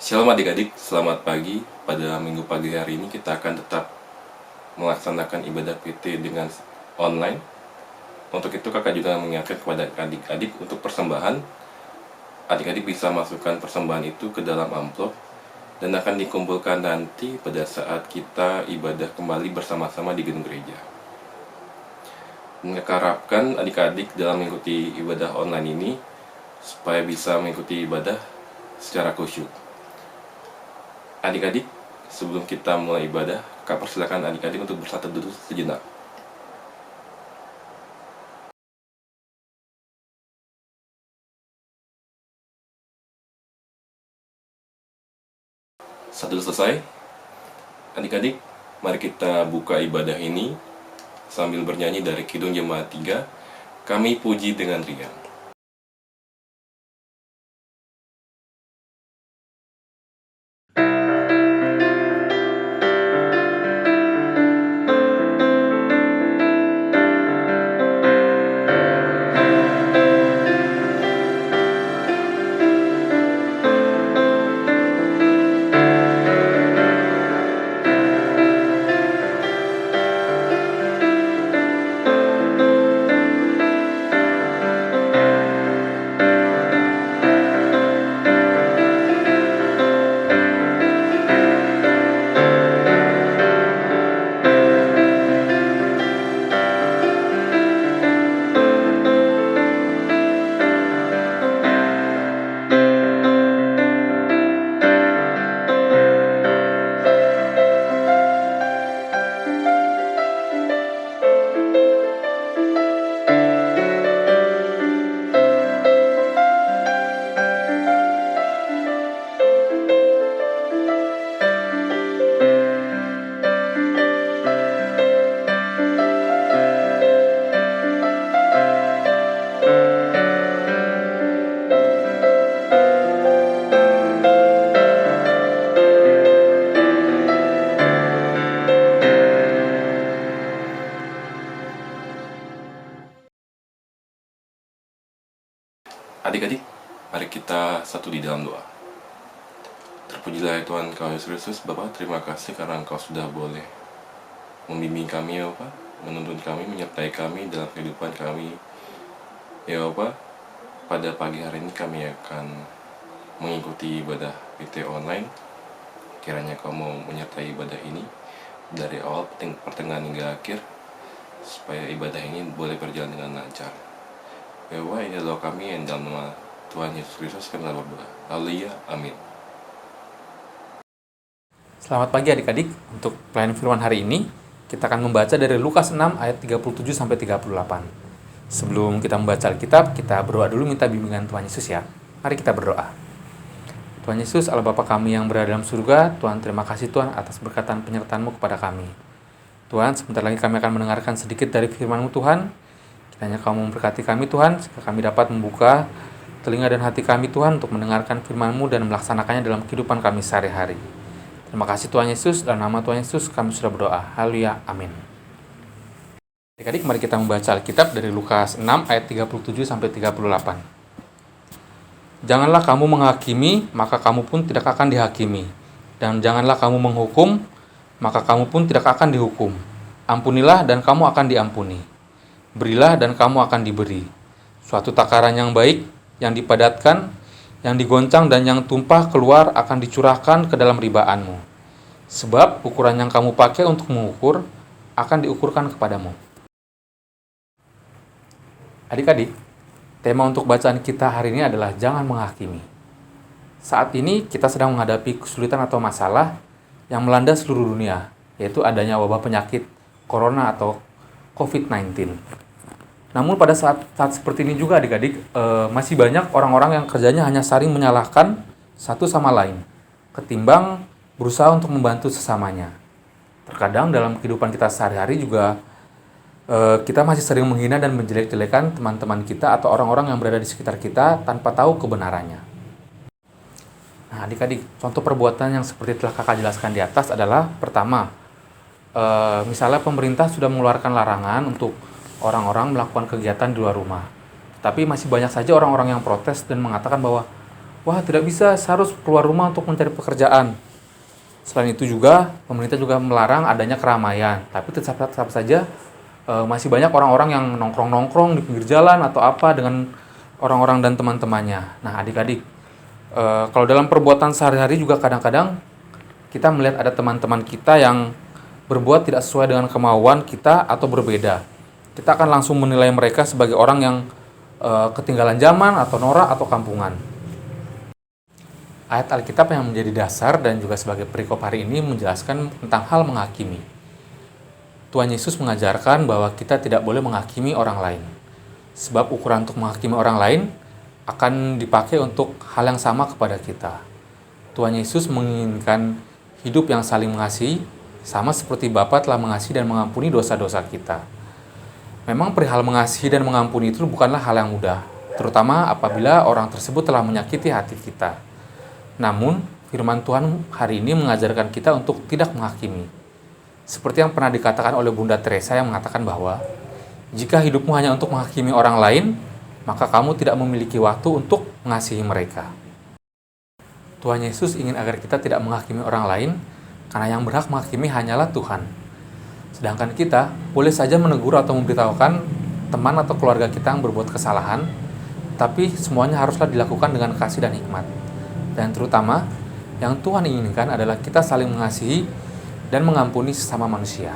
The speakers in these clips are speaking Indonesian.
Shalom adik-adik, selamat pagi. Pada minggu pagi hari ini kita akan tetap melaksanakan ibadah PT dengan online. Untuk itu kakak juga mengingatkan kepada adik-adik untuk persembahan. Adik-adik bisa masukkan persembahan itu ke dalam amplop dan akan dikumpulkan nanti pada saat kita ibadah kembali bersama-sama di gedung gereja. Kakak harapkan adik-adik dalam mengikuti ibadah online ini supaya bisa mengikuti ibadah secara khusyuk. Adik-adik, sebelum kita mulai ibadah, Kak persilakan adik-adik untuk bersatu dulu sejenak. Satu selesai, adik-adik, mari kita buka ibadah ini sambil bernyanyi dari Kidung Jemaat 3, Kami Puji dengan Riang. Adik-adik, mari kita satu di dalam doa. Terpujilah ya Tuhan Kau Yesus Kristus, Bapa, terima kasih karena Engkau sudah boleh membimbing kami ya Bapak, menuntun kami, menyertai kami dalam kehidupan kami ya Bapak. Pada pagi hari ini kami akan mengikuti ibadah PT online. Kiranya Kau mau menyertai ibadah ini dari awal pertengahan hingga akhir, supaya ibadah ini boleh berjalan dengan lancar. Ya Bapak, ini doa kami yang dalam nama Tuhan Yesus Kristus kami berdoa. Haleluya, amin. Selamat pagi adik-adik. Untuk pelayanan firman hari ini, kita akan membaca dari Lukas 6 ayat 37 sampai 38. Sebelum kita membaca Alkitab, kita berdoa dulu minta bimbingan Tuhan Yesus ya. Mari kita berdoa. Tuhan Yesus, Allah Bapa kami yang berada dalam surga, Tuhan terima kasih Tuhan atas berkatan penyertaan-Mu kepada kami. Tuhan, sebentar lagi kami akan mendengarkan sedikit dari firman-Mu Tuhan. Kiranya Kau memberkati kami Tuhan, sehingga kami dapat membuka telinga dan hati kami Tuhan untuk mendengarkan firman-Mu dan melaksanakannya dalam kehidupan kami sehari-hari. Terima kasih Tuhan Yesus, dalam nama Tuhan Yesus kami sudah berdoa. Haleluya, amin. Adik-adik, mari kita membaca Alkitab dari Lukas 6 ayat 37 sampai 38. Janganlah kamu menghakimi, maka kamu pun tidak akan dihakimi. Dan janganlah kamu menghukum, maka kamu pun tidak akan dihukum. Ampunilah dan kamu akan diampuni. Berilah dan kamu akan diberi. Suatu takaran yang baik, yang dipadatkan, yang digoncang dan yang tumpah keluar akan dicurahkan ke dalam ribaanmu. Sebab ukuran yang kamu pakai untuk mengukur akan diukurkan kepadamu. Adik-adik, tema untuk bacaan kita hari ini adalah jangan menghakimi. Saat ini kita sedang menghadapi kesulitan atau masalah yang melanda seluruh dunia, yaitu adanya wabah penyakit corona atau COVID-19. Namun pada saat seperti ini juga adik-adik, masih banyak orang-orang yang kerjanya hanya saling menyalahkan satu sama lain, ketimbang berusaha untuk membantu sesamanya. Terkadang dalam kehidupan kita sehari-hari juga, kita masih sering menghina dan menjelek-jelekan teman-teman kita atau orang-orang yang berada di sekitar kita tanpa tahu kebenarannya. Nah adik-adik, contoh perbuatan yang seperti telah kakak jelaskan di atas adalah, pertama, misalnya pemerintah sudah mengeluarkan larangan untuk orang-orang melakukan kegiatan di luar rumah. Tapi masih banyak saja orang-orang yang protes dan mengatakan bahwa wah tidak bisa, saya harus keluar rumah untuk mencari pekerjaan. Selain itu juga, pemerintah juga melarang adanya keramaian. Tapi tetap saja masih banyak orang-orang yang nongkrong-nongkrong di pinggir jalan atau apa dengan orang-orang dan teman-temannya. Nah adik-adik, kalau dalam perbuatan sehari-hari juga kadang-kadang kita melihat ada teman-teman kita yang berbuat tidak sesuai dengan kemauan kita atau berbeda. Kita akan langsung menilai mereka sebagai orang yang ketinggalan zaman atau norak atau kampungan. Ayat Alkitab yang menjadi dasar dan juga sebagai perikop hari ini menjelaskan tentang hal menghakimi. Tuhan Yesus mengajarkan bahwa kita tidak boleh menghakimi orang lain. Sebab ukuran untuk menghakimi orang lain akan dipakai untuk hal yang sama kepada kita. Tuhan Yesus menginginkan hidup yang saling mengasihi, sama seperti Bapa telah mengasihi dan mengampuni dosa-dosa kita. Memang perihal mengasihi dan mengampuni itu bukanlah hal yang mudah, terutama apabila orang tersebut telah menyakiti hati kita. Namun, firman Tuhan hari ini mengajarkan kita untuk tidak menghakimi. Seperti yang pernah dikatakan oleh Bunda Teresa yang mengatakan bahwa, jika hidupmu hanya untuk menghakimi orang lain, maka kamu tidak memiliki waktu untuk mengasihi mereka. Tuhan Yesus ingin agar kita tidak menghakimi orang lain, karena yang berhak menghakimi hanyalah Tuhan. Sedangkan kita boleh saja menegur atau memberitahukan teman atau keluarga kita yang berbuat kesalahan, tapi semuanya haruslah dilakukan dengan kasih dan hikmat. Dan terutama, yang Tuhan inginkan adalah kita saling mengasihi dan mengampuni sesama manusia.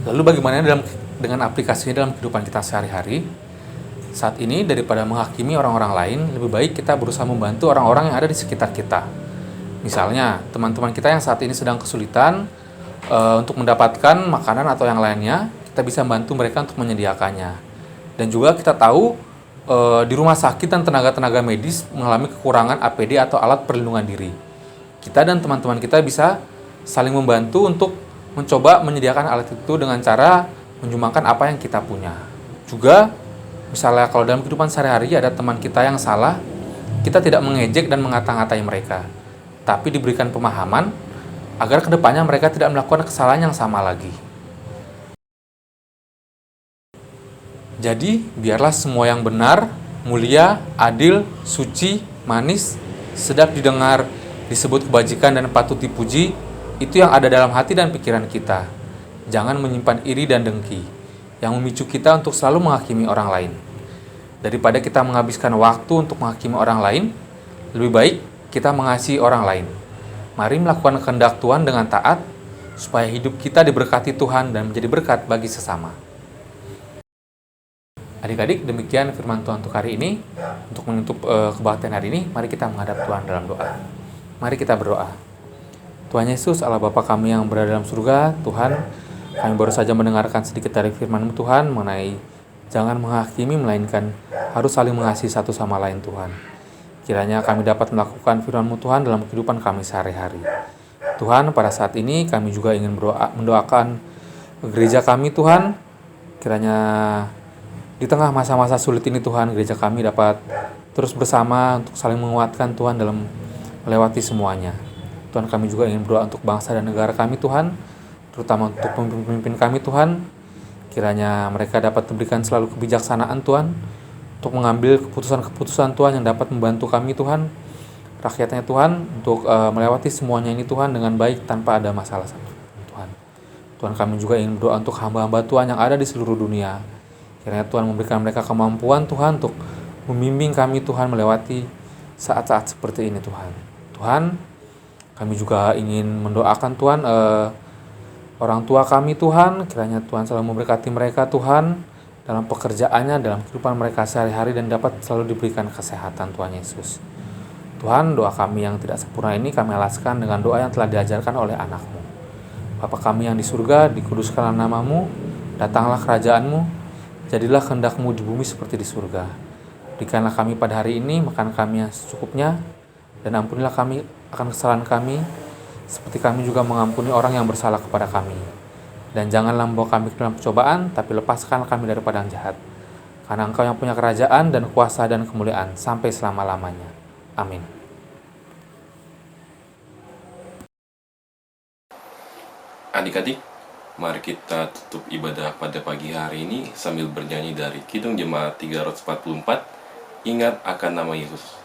Lalu bagaimana dengan aplikasinya dalam kehidupan kita sehari-hari? Saat ini, daripada menghakimi orang-orang lain, lebih baik kita berusaha membantu orang-orang yang ada di sekitar kita. Misalnya, teman-teman kita yang saat ini sedang kesulitan untuk mendapatkan makanan atau yang lainnya, kita bisa membantu mereka untuk menyediakannya. Dan juga kita tahu di rumah sakit dan tenaga-tenaga medis mengalami kekurangan APD atau alat perlindungan diri. Kita dan teman-teman kita bisa saling membantu untuk mencoba menyediakan alat itu dengan cara menyumbangkan apa yang kita punya. Juga, misalnya kalau dalam kehidupan sehari-hari ada teman kita yang salah, kita tidak mengejek dan mengata-ngatai mereka, tapi diberikan pemahaman agar kedepannya mereka tidak melakukan kesalahan yang sama lagi. Jadi, biarlah semua yang benar, mulia, adil, suci, manis, sedap didengar, disebut kebajikan dan patut dipuji, itu yang ada dalam hati dan pikiran kita. Jangan menyimpan iri dan dengki, yang memicu kita untuk selalu menghakimi orang lain. Daripada kita menghabiskan waktu untuk menghakimi orang lain, lebih baik kita mengasihi orang lain. Mari melakukan kehendak Tuhan dengan taat, supaya hidup kita diberkati Tuhan dan menjadi berkat bagi sesama. Adik-adik, demikian firman Tuhan untuk hari ini. Untuk menutup kebaktian hari ini, mari kita menghadap Tuhan dalam doa. Mari kita berdoa. Tuhan Yesus, Allah Bapa kami yang berada dalam surga, Tuhan, kami baru saja mendengarkan sedikit dari firman-Mu Tuhan mengenai jangan menghakimi, melainkan harus saling mengasihi satu sama lain Tuhan. Kiranya kami dapat melakukan firman-Mu Tuhan dalam kehidupan kami sehari-hari. Tuhan, pada saat ini kami juga ingin mendoakan gereja kami Tuhan. Kiranya di tengah masa-masa sulit ini Tuhan, gereja kami dapat terus bersama untuk saling menguatkan Tuhan dalam melewati semuanya. Tuhan, kami juga ingin berdoa untuk bangsa dan negara kami Tuhan, terutama untuk pemimpin kami Tuhan. Kiranya mereka dapat diberikan selalu kebijaksanaan Tuhan, untuk mengambil keputusan-keputusan Tuhan yang dapat membantu kami Tuhan, rakyatnya Tuhan, untuk melewati semuanya ini Tuhan dengan baik tanpa ada masalah Tuhan. Tuhan, kami juga ingin berdoa untuk hamba-hamba Tuhan yang ada di seluruh dunia. Kiranya Tuhan memberikan mereka kemampuan Tuhan untuk membimbing kami Tuhan melewati saat-saat seperti ini Tuhan. Tuhan, kami juga ingin mendoakan Tuhan orang tua kami Tuhan. Kiranya Tuhan selalu memberkati mereka Tuhan dalam pekerjaannya, dalam kehidupan mereka sehari-hari, dan dapat selalu diberikan kesehatan Tuhan Yesus. Tuhan, doa kami yang tidak sempurna ini kami alaskan dengan doa yang telah diajarkan oleh anak-Mu. Bapa kami yang di surga, dikuduskanlah nama-Mu, datanglah kerajaan-Mu, jadilah kehendak-Mu di bumi seperti di surga. Berikanlah kami pada hari ini makan kami yang secukupnya, dan ampunilah kami akan kesalahan kami, seperti kami juga mengampuni orang yang bersalah kepada kami. Dan janganlah membawa kami ke dalam percobaan, tapi lepaskan kami daripada yang jahat. Karena Engkau yang punya kerajaan dan kuasa dan kemuliaan sampai selama-lamanya. Amin. Adik-adik, mari kita tutup ibadah pada pagi hari ini sambil bernyanyi dari Kidung Jemaat 344, Ingat akan nama Yesus.